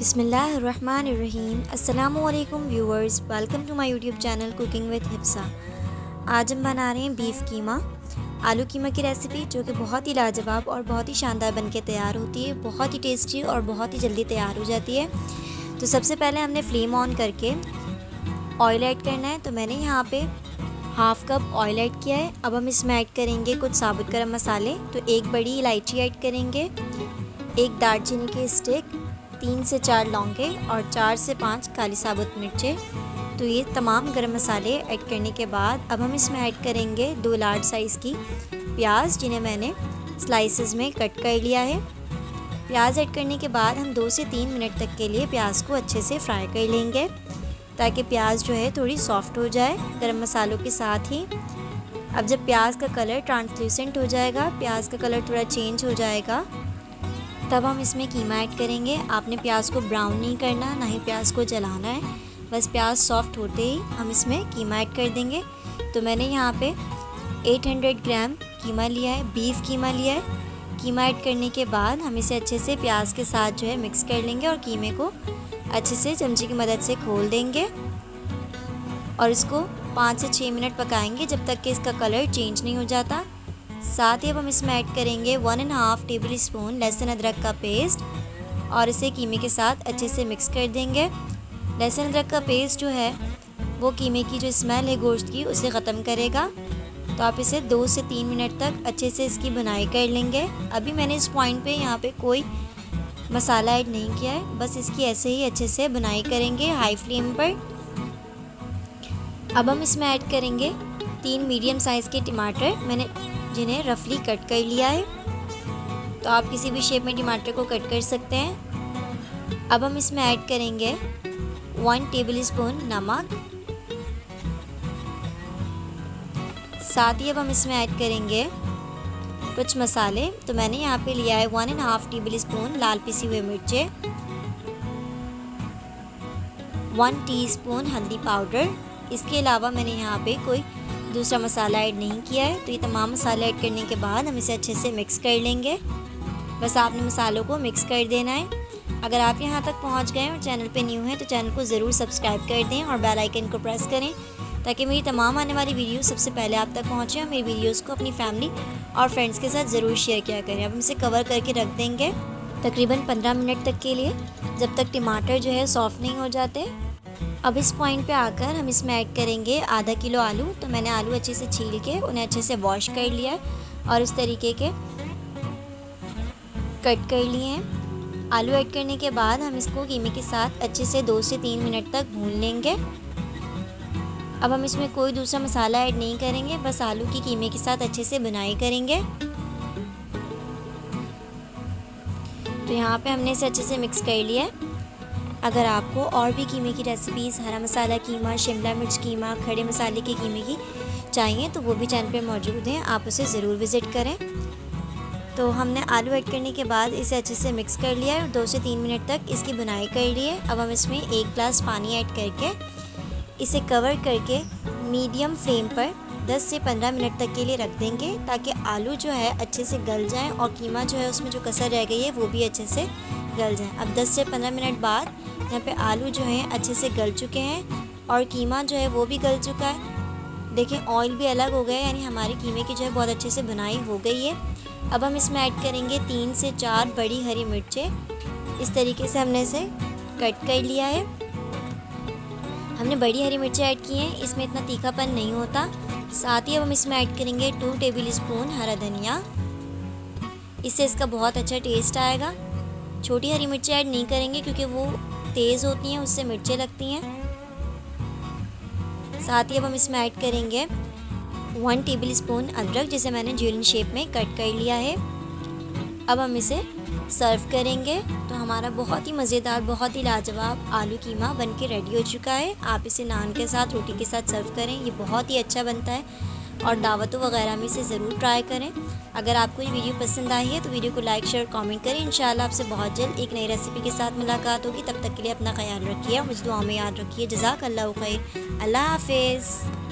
बिस्मिल्लाहिर्रहमानिर्रहीम। अस्सलामुअलैकुम viewers, welcome to my YouTube channel cooking with Hifsa. आज हम बना रहे हैं बीफ कीमा, आलू कीमा की रेसिपी, जो कि बहुत ही लाजवाब और बहुत ही शानदार बनके तैयार होती है। बहुत ही टेस्टी और बहुत ही जल्दी तैयार हो जाती है। तो सबसे पहले हमने फ्लेम ऑन करके ऑयल ऐड करना है। तो मैंने यहाँ पे हाफ़ कप ऑयल ऐड किया है। अब हम इसमें ऐड करेंगे कुछ साबुत गरम मसाले। तो एक बड़ी इलायची ऐड करेंगे, एक दालचीनी की स्टिक, 3 से 4 लौंगे और 4 से 5 काली साबुत मिर्चें। तो ये तमाम गरम मसाले ऐड करने के बाद अब हम इसमें ऐड करेंगे 2 लार्ज साइज़ की प्याज, जिन्हें मैंने स्लाइसेस में कट कर लिया है। प्याज ऐड करने के बाद हम 2 से 3 मिनट तक के लिए प्याज को अच्छे से फ्राई कर लेंगे, ताकि प्याज जो है थोड़ी सॉफ्ट हो जाए गरम मसालों के साथ ही। अब जब प्याज का कलर ट्रांसल्यूसेंट हो जाएगा, प्याज का कलर थोड़ा चेंज हो जाएगा, तब हम इसमें कीमा ऐड करेंगे। आपने प्याज को ब्राउन नहीं करना, ना ही प्याज को जलाना है, बस प्याज सॉफ्ट होते ही हम इसमें कीमा ऐड कर देंगे। तो मैंने यहाँ पे 800 ग्राम कीमा लिया है, बीफ कीमा लिया है। कीमा ऐड करने के बाद हम इसे अच्छे से प्याज के साथ जो है मिक्स कर लेंगे और कीमे को अच्छे से चमचे की मदद से खोल देंगे और इसको 5 से 6 मिनट पकाएंगे, जब तक कि इसका कलर चेंज नहीं हो जाता। साथ ही अब हम इसमें ऐड करेंगे 1.5 टेबल स्पून लहसुन अदरक का पेस्ट और इसे कीमे के साथ अच्छे से मिक्स कर देंगे। लहसुन अदरक का पेस्ट जो है वो कीमे की जो स्मेल है गोश्त की, उसे ख़त्म करेगा। तो आप इसे 2 से 3 मिनट तक अच्छे से इसकी बुनाई कर लेंगे। अभी मैंने इस पॉइंट पे यहाँ पे कोई मसाला ऐड नहीं किया है, बस इसकी ऐसे ही अच्छे से बुनाई करेंगे हाई फ्लेम पर। अब हम इसमें ऐड करेंगे 3 मीडियम साइज़ के टमाटर, मैंने जिन्हें रफली कट कर लिया है। तो आप किसी भी शेप में टमाटर को कट कर सकते हैं। अब हम इसमें ऐड करेंगे 1 टेबल स्पून नमक। साथ ही अब हम इसमें ऐड करेंगे कुछ मसाले। तो मैंने यहाँ पे लिया है 1.5 टेबल स्पून लाल पिसी हुई मिर्चें, 1 टीस्पून हल्दी पाउडर। इसके अलावा मैंने यहाँ पे कोई दूसरा मसाला ऐड नहीं किया है। तो ये तमाम मसाले ऐड करने के बाद हम इसे अच्छे से मिक्स कर लेंगे। बस आपने मसालों को मिक्स कर देना है। अगर आप यहाँ तक पहुँच गए और चैनल पे न्यू हैं तो चैनल को ज़रूर सब्सक्राइब कर दें और बेल आइकन को प्रेस करें, ताकि मेरी तमाम आने वाली वीडियो सबसे पहले आप तक पहुँचे। और मेरी वीडियोज़ को अपनी फैमिली और फ्रेंड्स के साथ ज़रूर शेयर किया करें। अब हम इसे कवर करके रख देंगे तकरीबन 15 मिनट तक के लिए, जब तक टमाटर जो है सॉफ्ट नहीं हो जाते। अब इस पॉइंट पे आकर हम इसमें ऐड करेंगे आधा किलो आलू। तो मैंने आलू अच्छे से छील के उन्हें अच्छे से वॉश कर लिया है और इस तरीके के कट कर लिए हैं। आलू ऐड करने के बाद हम इसको कीमे के साथ अच्छे से 2 से 3 मिनट तक भून लेंगे। अब हम इसमें कोई दूसरा मसाला ऐड नहीं करेंगे, बस आलू की कीमे के साथ अच्छे से बुनाई करेंगे। तो यहाँ पे हमने इसे अच्छे से मिक्स कर लिया है। अगर आपको और भी कीमे की रेसिपीज़, हरा मसाला कीमा, शिमला मिर्च कीमा, खड़े मसाले के कीमे की चाहिए तो वो भी चैनल पे मौजूद हैं, आप उसे ज़रूर विज़िट करें। तो हमने आलू ऐड करने के बाद इसे अच्छे से मिक्स कर लिया है और 2 से 3 मिनट तक इसकी बुनाई कर ली है। अब हम इसमें 1 ग्लास पानी ऐड करके इसे कवर करके मीडियम फ्लेम पर 10 से 15 मिनट तक के लिए रख देंगे, ताकि आलू जो है अच्छे से गल जाए और कीमा जो है उसमें जो कसर रह गई है वो भी अच्छे से गल जाए। अब 10 से 15 मिनट बाद यहाँ पे आलू जो है अच्छे से गल चुके हैं और कीमा जो है वो भी गल चुका है। देखें, ऑयल भी अलग हो गया है, यानी हमारे कीमे की जो है बहुत अच्छे से बुनाई हो गई है। अब हम इसमें ऐड करेंगे 3 से 4 बड़ी हरी मिर्चें। इस तरीके से हमने इसे कट कर लिया है। हमने बड़ी हरी मिर्चें ऐड की हैं, इसमें इतना तीखापन नहीं होता। साथ ही अब हम इसमें ऐड करेंगे 2 टेबल स्पून हरा धनिया, इससे इसका बहुत अच्छा टेस्ट आएगा। छोटी हरी मिर्चें ऐड नहीं करेंगे क्योंकि वो तेज़ होती हैं, उससे मिर्चें लगती हैं। साथ ही अब हम इसमें ऐड करेंगे 1 टेबल स्पून अदरक, जिसे मैंने ज्यूलिन शेप में कट कर लिया है। अब हम इसे सर्व करेंगे। तो हमारा बहुत ही मज़ेदार, बहुत ही लाजवाब आलू कीमा बनके रेडी हो चुका है। आप इसे नान के साथ, रोटी के साथ सर्व करें, ये बहुत ही अच्छा बनता है और दावतों वगैरह में इसे ज़रूर ट्राई करें। अगर आपको ये वीडियो पसंद आई है तो वीडियो को लाइक, शेयर, कमेंट करें। इंशाल्लाह आपसे बहुत जल्द एक नई रेसिपी के साथ मुलाकात होगी। तब तक के लिए अपना ख्याल रखिए और मुझे दुआ में याद रखिए। जज़ाकल्लाहु खैर। अल्लाह हाफिज़।